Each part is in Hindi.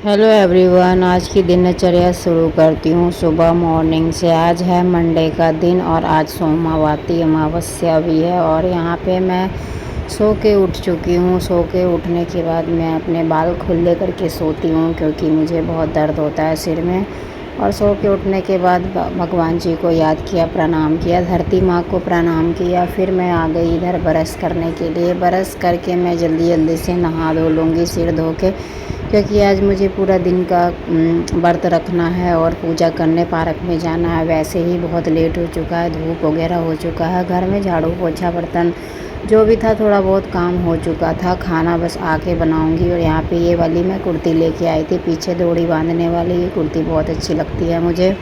हेलो एवरीवन, आज की दिनचर्या शुरू करती हूँ सुबह मॉर्निंग से। आज है मंडे का दिन और आज सोमवती अमावस्या भी है। और यहाँ पे मैं सो के उठ चुकी हूँ। सो के उठने के बाद मैं अपने बाल खुले करके सोती हूँ क्योंकि मुझे बहुत दर्द होता है सिर में। और सो के उठने के बाद भगवान जी को याद किया, प्रणाम किया, धरती माँ को प्रणाम किया। फिर मैं आ गई इधर ब्रश करने के लिए। ब्रश करके मैं जल्दी जल्दी से नहा धो लूँगी सिर धो के, क्योंकि आज मुझे पूरा दिन का व्रत रखना है और पूजा करने पार्क में जाना है। वैसे ही बहुत लेट हो चुका है, धूप वगैरह हो चुका है, घर में झाड़ू पोछा बर्तन जो भी था थोड़ा बहुत काम हो चुका था। खाना बस आके बनाऊंगी। और यहाँ पे ये वाली मैं कुर्ती लेके आई थी, पीछे डोरी बांधने वाली। ये कुर्ती बहुत अच्छी लगती है मुझे।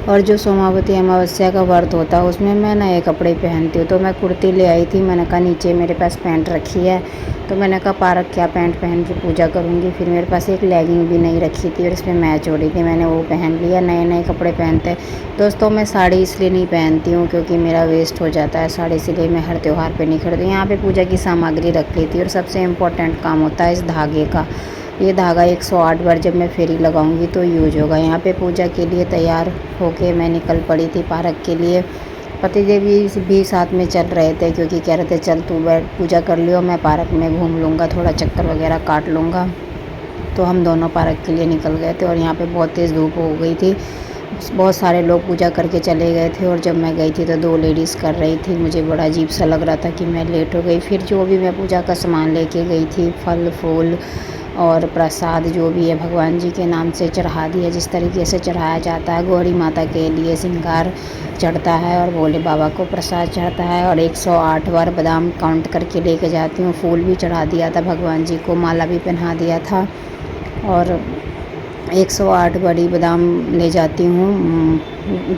और जो सोमावती अमावस्या का व्रत होता है उसमें मैं नए कपड़े पहनती हूँ, तो मैं कुर्ती ले आई थी। मैंने कहा नीचे मेरे पास पैंट रखी है, तो मैंने कहा पार्क क्या पैंट पहन के पूजा करूँगी। फिर मेरे पास एक लेगिंग भी नहीं रखी थी और इसमें मैच हो रही थी, मैंने वो पहन लिया। नए नए कपड़े पहनते दोस्तों। मैं साड़ी इसलिए नहीं पहनती हूँ क्योंकि मेरा वेस्ट हो जाता है साड़ी, इसलिए मैं हर त्यौहार पर नहीं खरीदती। यहाँ पर पूजा की सामग्री रख ली थी। और सबसे इम्पोर्टेंट काम होता है इस धागे का। ये धागा 108 बार जब मैं फेरी लगाऊंगी तो यूज होगा। यहाँ पे पूजा के लिए तैयार होके मैं निकल पड़ी थी पार्क के लिए। पतिदेव भी साथ में चल रहे थे क्योंकि कह रहे थे चल तू बैठ पूजा कर लियो, मैं पार्क में घूम लूँगा, थोड़ा चक्कर वगैरह काट लूँगा। तो हम दोनों पार्क के लिए निकल गए थे। और यहाँ पे बहुत तेज़ धूप हो गई थी, बहुत सारे लोग पूजा करके चले गए थे। और जब मैं गई थी तो 2 लेडीज़ कर रही थी। मुझे बड़ा अजीब सा लग रहा था कि मैं लेट हो गई। फिर जो भी मैं पूजा का सामान लेके गई थी, फल फूल और प्रसाद जो भी है भगवान जी के नाम से चढ़ा दिया, जिस तरीके से चढ़ाया जाता है। गौरी माता के लिए श्रृंगार चढ़ता है और भोले बाबा को प्रसाद चढ़ता है। और 108 बार बादाम काउंट करके लेके जाती हूँ। फूल भी चढ़ा दिया था भगवान जी को, माला भी पहना दिया था। और 108 बड़ी बादाम ले जाती हूँ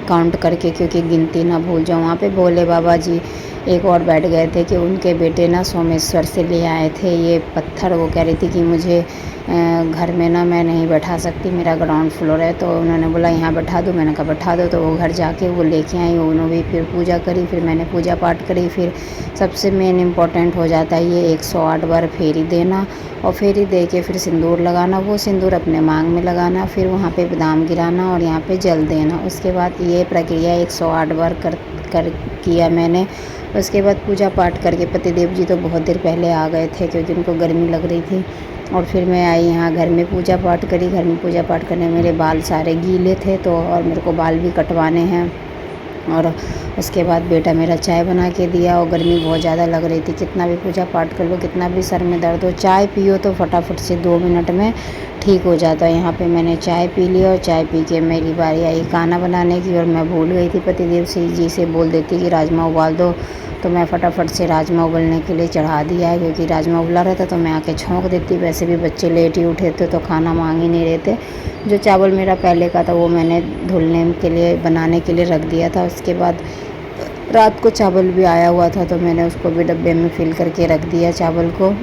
काउंट करके, क्योंकि गिनती ना भूल जाऊँ। वहाँ पे भोले बाबा जी एक और बैठ गए थे कि उनके बेटे ना सोमेश्वर से ले आए थे ये पत्थर। वो कह रही थी कि मुझे घर में ना मैं नहीं बैठा सकती, मेरा ग्राउंड फ्लोर है। तो उन्होंने बोला यहाँ बैठा दो, मैंने कहा बैठा दो। तो वो घर जाके वो लेके आई, उन्होंने भी फिर पूजा करी, फिर मैंने पूजा पाठ करी। फिर सबसे मेन इम्पॉर्टेंट हो जाता है ये 108 बार फेरी देना। और फेरी दे के फिर सिंदूर लगाना, वो सिंदूर अपने मांग में लगाना, फिर वहाँ पे बादाम गिराना और यहाँ पे जल देना। उसके बाद ये प्रक्रिया 108 बार कर किया मैंने। उसके बाद पूजा पाठ करके पतिदेव जी तो बहुत देर पहले आ गए थे क्योंकि उनको गर्मी लग रही थी। और फिर मैं आई यहाँ घर में पूजा पाठ करी। घर में पूजा पाठ करने मेरे बाल सारे गीले थे तो और मेरे को बाल भी कटवाने हैं। और उसके बाद बेटा मेरा चाय बना के दिया। और गर्मी बहुत ज़्यादा लग रही थी, कितना भी पूजा पाठ कर लो, कितना भी सर में दर्द हो, चाय पियो तो फटाफट से 2 मिनट में ठीक हो जाता है। यहाँ पे मैंने चाय पी ली और चाय पी के मेरी बारी आई खाना बनाने की। और मैं भूल गई थी पतिदेव जी से बोल देती कि राजमा उबाल दो, तो मैं फटाफट से राजमा उबलने के लिए चढ़ा दिया है। क्योंकि राजमा उबला रहता तो मैं आके छौंक देती। वैसे भी बच्चे लेट ही उठे थे तो खाना मांग ही नहीं रहे थे। जो चावल मेरा पहले का था वो मैंने धुलने के लिए बनाने के लिए रख दिया था। उसके बाद रात को चावल भी आया हुआ था तो मैंने उसको भी डब्बे में फिल करके रख दिया चावल को।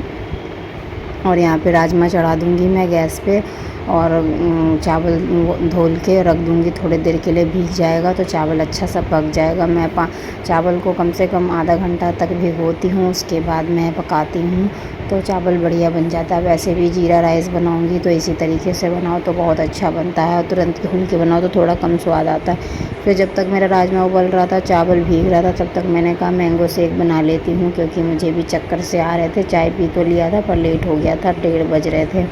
और यहाँ पे राजमा चढ़ा दूँगी मैं गैस पे। और चावल धुल के रख दूँगी, थोड़ी देर के लिए भीग जाएगा तो चावल अच्छा सा पक जाएगा। मैं चावल को कम से कम आधा घंटा तक भिगोती हूँ, उसके बाद मैं पकाती हूँ तो चावल बढ़िया बन जाता है। वैसे भी जीरा राइस बनाऊँगी तो इसी तरीके से बनाओ तो बहुत अच्छा बनता है। और तुरंत धुल के बनाओ तो थोड़ा कम स्वाद आता है। फिर जब तक मेरा राजमा उबल रहा था, चावल भीग रहा था, तब तक मैंने कहा मैंगो शेक बना लेती हूँ क्योंकि मुझे भी चक्कर से आ रहे थे। चाय पी तो लिया था पर लेट हो गया था, 1:30 बज रहे थे।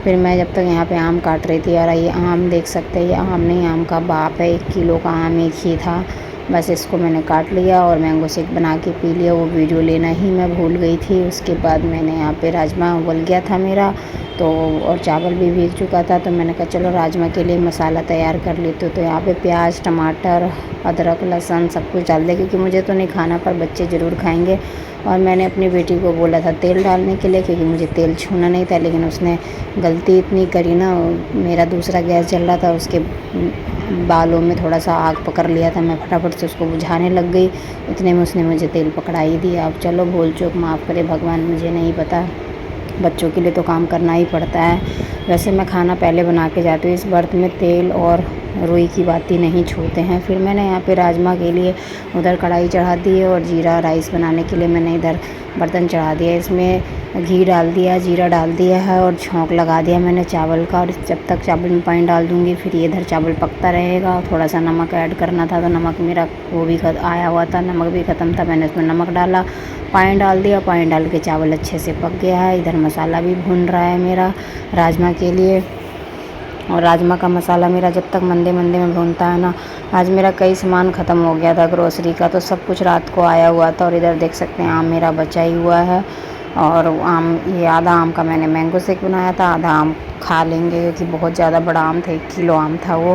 फिर मैं जब तक यहाँ पे आम काट रही थी। और ये आम देख सकते हैं, ये आम नहीं आम का बाप है, 1 किलो का आम एक ही था। बस इसको मैंने काट लिया और मैंगो शेक बना के पी लिया। वो वीडियो लेना ही मैं भूल गई थी। उसके बाद मैंने यहाँ पे राजमा उबल गया था मेरा तो, और चावल भी भीग चुका था तो मैंने कहा चलो राजमा के लिए मसाला तैयार कर लेते। तो यहाँ पे प्याज, टमाटर, अदरक, लहसुन सब कुछ डाल दिया क्योंकि मुझे तो नहीं खाना पर बच्चे ज़रूर खाएँगे। और मैंने अपनी बेटी को बोला था तेल डालने के लिए क्योंकि मुझे तेल छूना नहीं था, लेकिन उसने गलती इतनी करी ना, मेरा दूसरा गैस जल रहा था, उसके बालों में थोड़ा सा आग पकड़ लिया था। मैं फटाफट से उसको बुझाने लग गई, इतने में उसने मुझे तेल पकड़ा ही दिया। अब चलो भूल चूक माफ़ करे भगवान, मुझे नहीं पता, बच्चों के लिए तो काम करना ही पड़ता है। वैसे मैं खाना पहले बना के जाती हूँ। इस बर्त में तेल और रुई की बाती नहीं छोड़ते हैं। फिर मैंने यहाँ पे राजमा के लिए उधर कढ़ाई चढ़ा दी है और जीरा राइस बनाने के लिए मैंने इधर बर्तन चढ़ा दिया। इसमें घी डाल दिया, जीरा डाल दिया है और छौंक लगा दिया मैंने चावल का। और जब तक चावल में पानी डाल दूँगी फिर ये इधर चावल पकता रहेगा। थोड़ा सा नमक ऐड करना था तो नमक मेरा वो भी आया हुआ था, नमक भी ख़त्म था, मैंने उसमें नमक डाला, पानी डाल दिया। पानी डाल के चावल अच्छे से पक गया है। इधर मसाला भी भून रहा है मेरा राजमा के लिए। और राजमा का मसाला मेरा जब तक मंदे मंदे में भूनता है ना, आज मेरा कई सामान ख़त्म हो गया था ग्रोसरी का, तो सब कुछ रात को आया हुआ था। और इधर देख सकते हैं आम मेरा बचा ही हुआ है। और आम, ये आधा आम का मैंने मैंगो शेक बनाया था, आधा आम खा लेंगे क्योंकि बहुत ज़्यादा बड़ा आम था, 1 किलो आम था वो,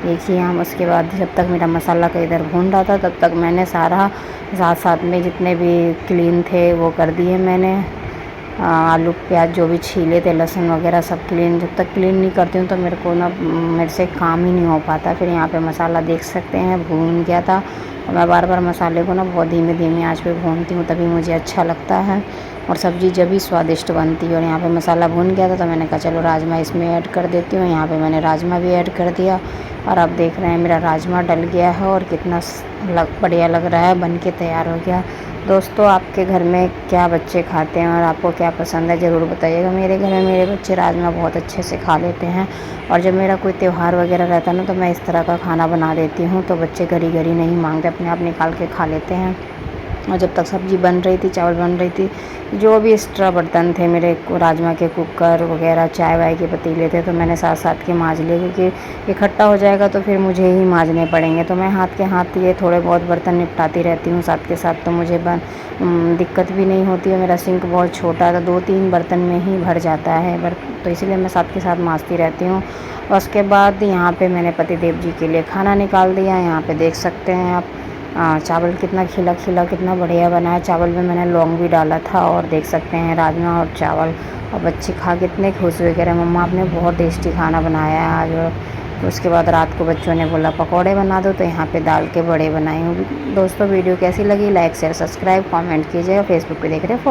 एक ही आम। उसके बाद जब तक मेरा मसाला का इधर भून रहा था तब तक मैंने सारा साथ साथ में जितने भी क्लीन थे वो कर दिए मैंने। आलू प्याज जो भी छीले थे, लहसुन वगैरह सब क्लीन। जब तक क्लीन नहीं करती हूँ तो मेरे को ना, मेरे से काम ही नहीं हो पाता। फिर यहाँ पे मसाला देख सकते हैं भून गया था। और मैं बार बार मसाले को ना बहुत धीमे धीमे आंच पे भूनती हूँ, तभी मुझे अच्छा लगता है और सब्ज़ी जब भी स्वादिष्ट बनती है। और यहाँ पे मसाला भून गया था तो मैंने कहा चलो राजमा इसमें ऐड कर देती हूँ। यहाँ पे मैंने राजमा भी ऐड कर दिया और आप देख रहे हैं मेरा राजमा डल गया है और कितना बढ़िया लग रहा है, बन के तैयार हो गया। दोस्तों, आपके घर में क्या बच्चे खाते हैं और आपको क्या पसंद है ज़रूर बताइएगा। मेरे घर में मेरे बच्चे राजमा बहुत अच्छे से खा लेते हैं। और जब मेरा कोई त्यौहार वगैरह रहता है ना तो मैं इस तरह का खाना बना देती हूँ, तो बच्चे घड़ी घड़ी नहीं मांगते, अपने आप निकाल के खा लेते हैं। और जब तक सब्ज़ी बन रही थी, चावल बन रही थी, जो भी एक्स्ट्रा बर्तन थे मेरे राजमा के, कुकर वगैरह, चाय वाय के पतीले थे, तो मैंने साथ साथ के मांज लिए क्योंकि इकट्ठा हो जाएगा तो फिर मुझे ही मांजने पड़ेंगे। तो मैं हाथ के हाथ ये थोड़े बहुत बर्तन निपटाती रहती हूँ साथ के साथ, तो मुझे दिक्कत भी नहीं होती है। मेरा सिंक बहुत छोटा है तो 2-3 बर्तन में ही भर जाता है, तो इसीलिए मैं साथ के साथ मांजती रहती हूँ। और उसके बाद यहाँ पे मैंने पतिदेव जी के लिए खाना निकाल दिया। यहाँ पे देख सकते हैं आप चावल कितना खिला खिला, कितना बढ़िया बना है। चावल में मैंने लौंग भी डाला था। और देख सकते हैं राजमा और चावल, और बच्चे खा के इतने खुश हुए, कह रहे मम्मा आपने बहुत टेस्टी खाना बनाया है आज। और उसके बाद रात को बच्चों ने बोला पकौड़े बना दो, तो यहाँ पे दाल के बड़े बनाए हूँ। दोस्तों, वीडियो कैसी लगी लाइक शेयर सब्सक्राइब कमेंट कीजिएगा। फेसबुक पे देख रहे हैं।